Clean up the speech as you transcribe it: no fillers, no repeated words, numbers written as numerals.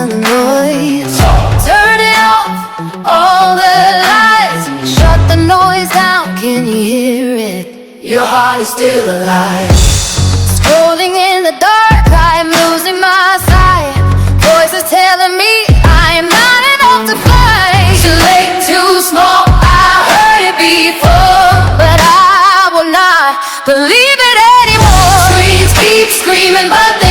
the noise. Turn it off, all the lights. Shut the noise down, can you hear it? Your heart is still alive. Scrolling in the dark, I am losing my sight. Voices telling me I am not enough to fly. Too late, too small, I heard it before, but I will not believe it anymore. Screams keep screaming, but